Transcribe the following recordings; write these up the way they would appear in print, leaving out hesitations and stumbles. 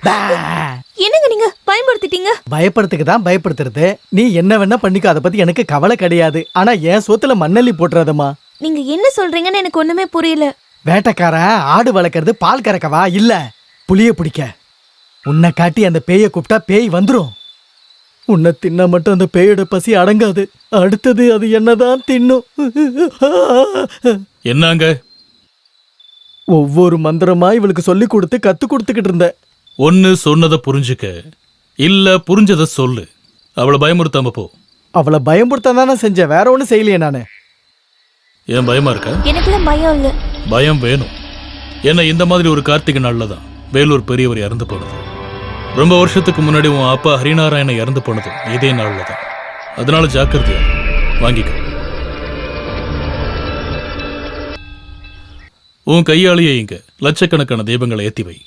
என்னங்க நீங்க பயன்படுத்திட்டீங்க? பயப்படுறதுக்கு தான் பயப்படுத்துறது. நீ என்ன வேணா பண்ணிக்கோ, அதை பத்தி எனக்கு கவலை கிடையாது. ஆனா என் சொத்துல மண்ணள்ளி போட்டுறாதம்மா. நீங்க என்ன சொல்றீங்கன்னு எனக்கு ஒண்ணுமே புரியல. வேட்டைக்காரன் ஆடு வளர்க்கறது பால் கறக்கவா இல்ல புளிய பிடிக்க. உன்னை காட்டி அந்த பேயை கூப்பிட்டா பேய் வந்துரும். உன்னை தின்ன மட்டும் அந்த பேயோட பசி அடங்காது. அடுத்தது அது என்னதான் தின்னும். என்னங்க? ஒவ்வொரு மந்திரமா இவளுக்கு சொல்லி கொடுத்து கத்து கொடுத்துக்கிட்டு இருந்த. ஒன்னு சொன்னதை புரிஞ்சுக்க, இல்ல புரிஞ்சதை சொல்லு. அவளை பயமுறுத்தாம போ. அவளை பயமுறுத்த தானே செஞ்ச, வேற ஒன்னும் செய்யலையே நானு. ஏன் பயமா இருக்க? எனக்குலாம் பயம் இல்ல. பயம் வேணும். ஏன்னா இந்த மாதிரி ஒரு கார்த்திகை நாள்ல தான் வேலூர் பெரியவர் இறந்து போனது. ரொம்ப வருஷத்துக்கு முன்னாடி உன் அப்பா ஹரிநாராயண இறந்து போனது இதே நாள்ல தான். அதனால ஜாக்கிரதையா வாங்கிக்க. உன் கையாலேயே இங்க லட்சக்கணக்கான தீபங்களை ஏத்தி வை.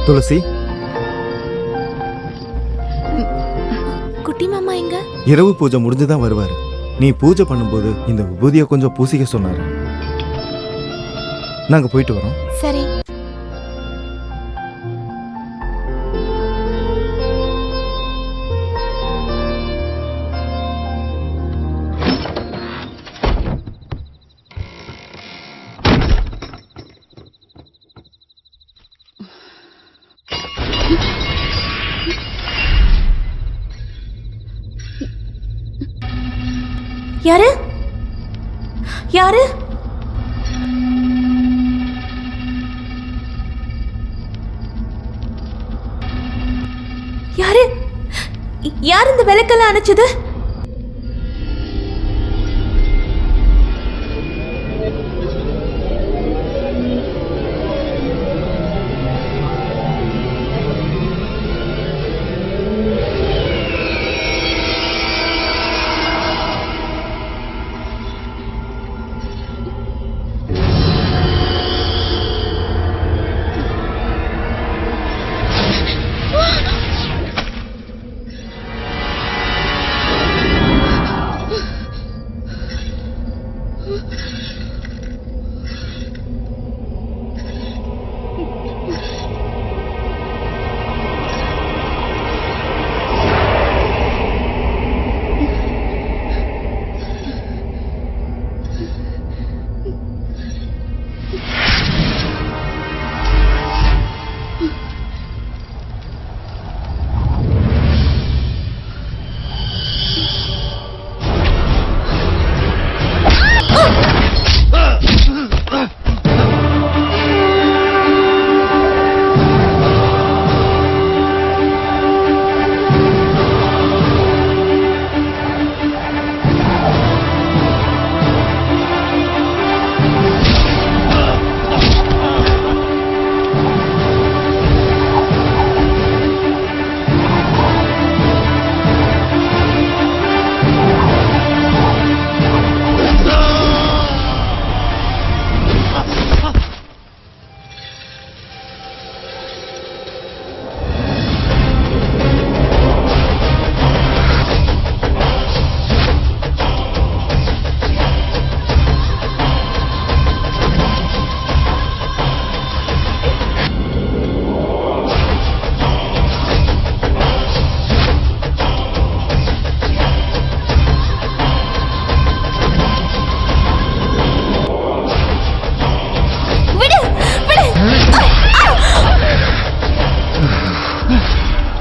துளசி, குட்டி மாமா எங்க? இரவு பூஜை முடிஞ்சுதான் வருவாரு. நீ பூஜை பண்ணும்போது இந்த விபூதியை கொஞ்சம் பூசிக்க சொன்னாரு. நாங்க போயிட்டு வரோம். சரி. யாரு? யாரு? யாரு? யார் இந்த விளக்கெல்லாம் அணைச்சது?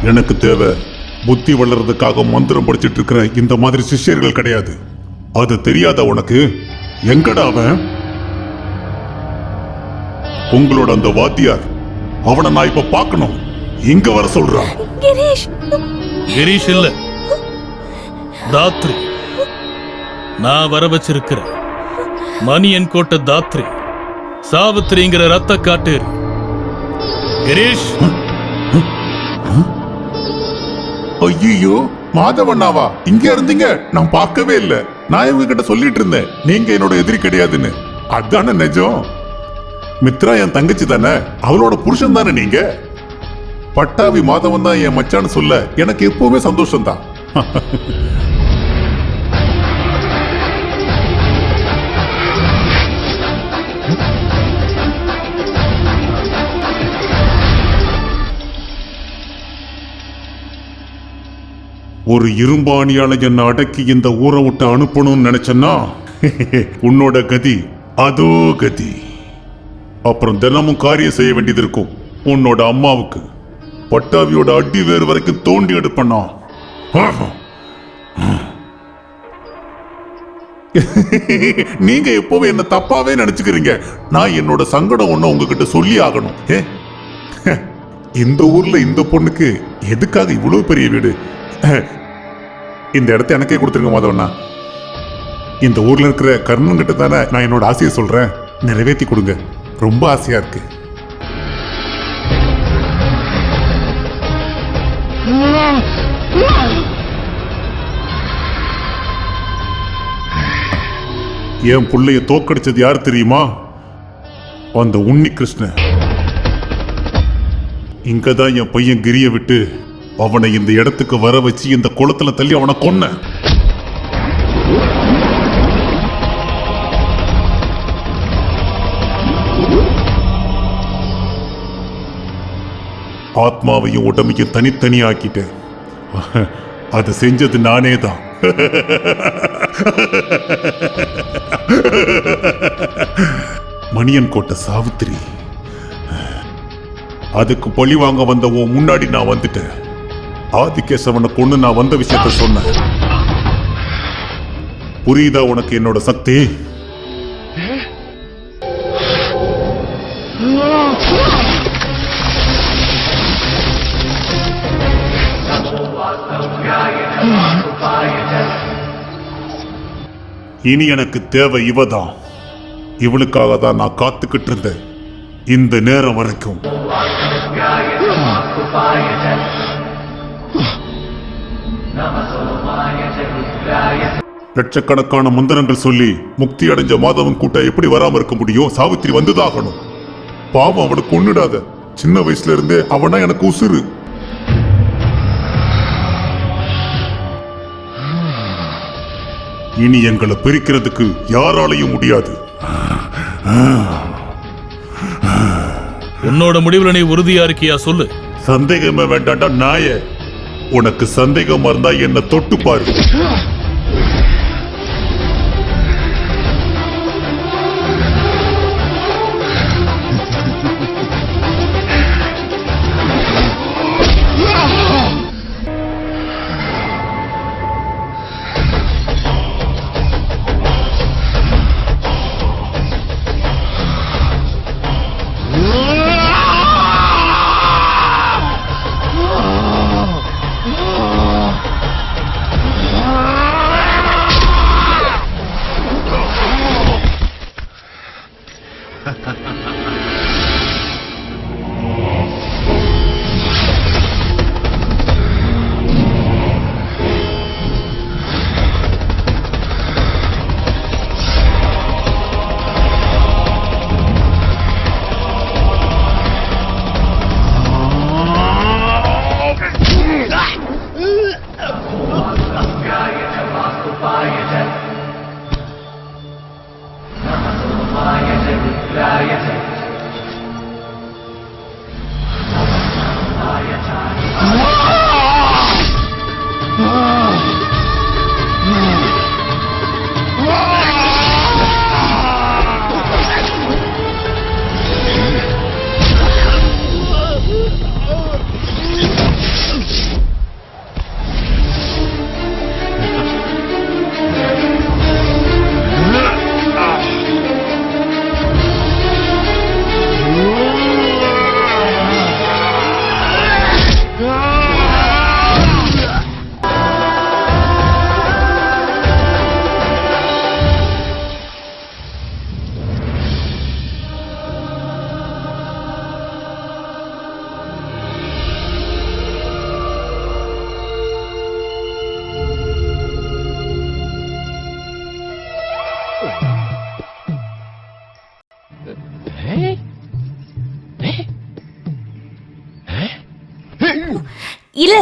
எனக்கு தேவை புத்தி வளர்றதுக்காக மந்திரம் படிச்சிட்டு இருக்கிற இந்த மாதிரி சிஷ்யர்கள் கிடையாது. அது தெரியாத உனக்கு? எங்கடா அவன்? உங்களோட அந்த வாத்தியார், அவனை நான் இப்ப பார்க்கணும். இங்க வர சொல்றான். கிரீஷ் கிரீஷ் இல்ல, தாத்ரி. நான் வர வச்சிருக்கிற மணியன் கோட்டை தாத்ரி, சாவித்திரிங்கிற ரத்த காட்டேரி. கிரீஷ். ஐயோ, மாதவண்ணாவா இங்க இருந்தீங்க? நான் பார்க்கவே இல்ல. நான் இவங்க கிட்ட சொல்லிட்டு இருந்தேன் நீங்க என்னோட எதிரி கிடையாதுன்னு. அதானே நிஜம். மித்ரா என் தங்கச்சி தானே, அவளோட புருஷன் தானே நீங்க. பட்டாவி மாதவன் தான் என் மச்சான்னு சொல்ல எனக்கு எப்பவுமே சந்தோஷம் தான். ஒரு இரும்பாணியால என்ன அடக்கி இந்த ஊரை விட்டு அனுப்பணும்னு நினைச்சேன்னா உன்னோட கதி அதோ கதி. அப்புறம் தினமும் காரியம் செய்ய வேண்டியது இருக்கும். உன்னோட அம்மாவுக்கு பட்டாவியோட அடி வேறு வரைக்கும் தோண்டி எடுப்பண்ணா. நீங்க எப்பவும் என்ன தப்பாவே நினைச்சுக்கிறீங்க. நான் என்னோட சங்கடம் ஒண்ணு உங்ககிட்ட சொல்லி ஆகணும். இந்த ஊர்ல இந்த பொண்ணுக்கு எதுக்காக இவ்வளவு பெரிய வீடு? இந்த இடத்த எனக்கே கொடுத்துருங்க மாதவண்ணா. இந்த ஊர்ல இருக்கிற கர்ணன் கிட்ட தானே நான் என்னோட ஆசையை சொல்றேன். நிறைவேற்றி கொடுங்க. ரொம்ப ஆசையா இருக்கு. என் புள்ளைய தோக்கடிச்சது யார் தெரியுமா? அந்த உன்னி கிருஷ்ணன். இங்கதான் என் பையன் கிரிய விட்டு அவனை இந்த இடத்துக்கு வர வச்சு இந்த குளத்துல தள்ளி அவனை கொன்ன. ஆத்மாவையும் உடம்பையும் தனித்தனி ஆக்கிட்டேன். அது செஞ்சது நானே தான். மணியன் கோட்டை சாவித்திரி. அதுக்கு பழி வாங்க வந்த முன்னாடி நான் வந்துட்டேன். ஆதிகேசவனை கொண்டு நான் வந்த விஷயத்த சொன்னேன். புரியுதா உனக்கு என்னோட சக்தி? இனி எனக்கு தேவை இவதான். இவளுக்காக தான் நான் காத்துக்கிட்டு இருந்தேன் இந்த நேரம் வரைக்கும். லட்சக்கணக்கான மந்திரங்கள் சொல்லி முக்தி அடைஞ்ச மாதவன் கூட்டம் எப்படி வராம இருக்க முடியும்? சாவித்திரி வந்துதாகணும். பாவம், அவனை கொன்னுடாத. சின்ன வயசுல இருந்தே அவனா எனக்கு உசுறு. இனி எங்களை பிரிக்கிறதுக்கு யாராலையும் முடியாது. உன்னோட முடிவுல நீ உறுதியா இருக்கியா? சொல்லு. சந்தேகமே வேண்டாண்டா நாய. உனக்கு சந்தேகமா இருந்தா என்ன தொட்டு பாரு. இல்ல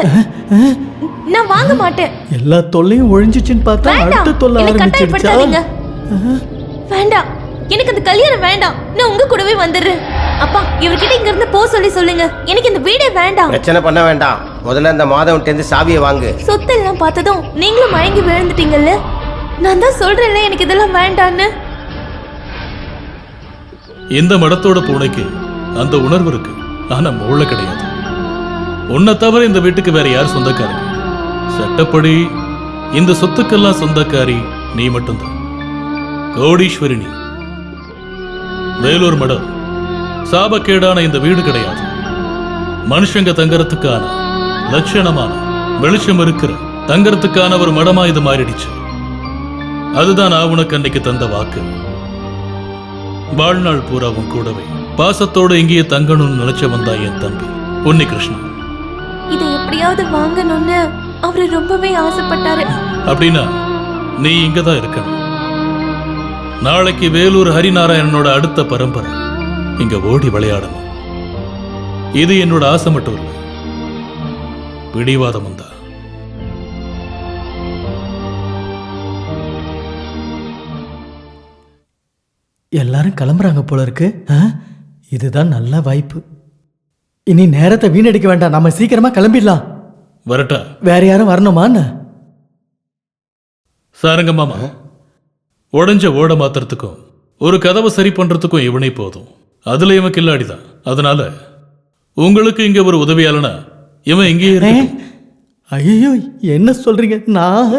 நான் வாங்க மாட்டேன். எல்லா தொல்லையும் ஒழிஞ்சிச்சுன்னு பார்த்தா வேண்டாம். அடுத்த தொல்லை என்னை ஆரம்பிச்சிடுச்சா? கட்டாயப்படுத்தாதீங்க. வேண்டாம், எனக்கு அந்த கல்யாணம் வேண்டாம். நான் உங்க கூடவே வந்துடுறேன். அப்பா, இவர்கிட்ட இங்க இருந்து போ சொல்லுங்க. எனக்கு இந்த வீடே வேண்டாம். பிரச்சனை பண்ண வேண்டாம். முதல்ல இந்த மாதவன்ட்டேருந்து சாவியை வாங்கு. சொத்தெல்லாம் பார்த்ததும் நீங்களும் மயங்கி விழுந்துட்டீங்கல்ல. நான் தான் சொல்றேன்ல எனக்கு இதெல்லாம் வேண்டான்னு. இந்த மடத்தோட பூனைக்கு அந்த உணர்வு இருக்கு, ஆனா மூளை கிடையாது. உன்னை தவிர இந்த வீட்டுக்கு வேற யார் சொந்தக்காரங்க? சட்டப்படி இந்த சொத்துக்கெல்லாம் சொந்தக்காரி நீ மட்டும்தான். கோடீஸ்வரி நீ. வேலூர் மடம் சாபக்கேடான இந்த வீடு கிடையாது. மனுஷங்க தங்கறதுக்கான லட்சணமான வெளிச்சம் இருக்கிற தங்கறதுக்கான ஒரு மடமா இது மாறிடுச்சு. அதுதான் நான் உனக்கு அன்னைக்கு தந்த வாக்கு. வாழ்நாள் பூரா உன் கூடவே பாசத்தோட இங்கேயே தங்கணும்னு நினைச்சவன் தான் என் தம்பி உன்னி கிருஷ்ணன். இதை எப்படியாவது வாங்கணும்னு அவரு ரொம்பவே ஆசைப்பட்டாரு. அப்படின்னா நீ இங்கதான் இருக்கணும். நாளைக்கு வேலூர் ஹரிநாராயணனோட அடுத்த பரம்பரை இங்க ஓடி விளையாடணும். இது என்னோட ஆசை மட்டும் இல்லை, பிடிவாதமும் தான். எல்லாரும் கிளம்புறாங்க போல இருக்கு. இதுதான் நல்ல வாய்ப்பு. இனி நேரத்தை வீணடிக்க வேண்டாம், நம்ம சீக்கிரமா கிளம்பிடலாம். வரட்டா? வேற யாரும் வரணுமான்னு? சாரங்க மாமா, உடஞ்ச ஓட மாத்துறதுக்கும் ஒரு கதவை சரி பண்றதுக்கும் இவனே போதும். அதுல இவன் கில்லாடிதான். அதனால உங்களுக்கு இங்க ஒரு உதவியாளனா இவன் இங்கேயே இருக்கு. ஐயோ, என்ன சொல்றீங்க? நான்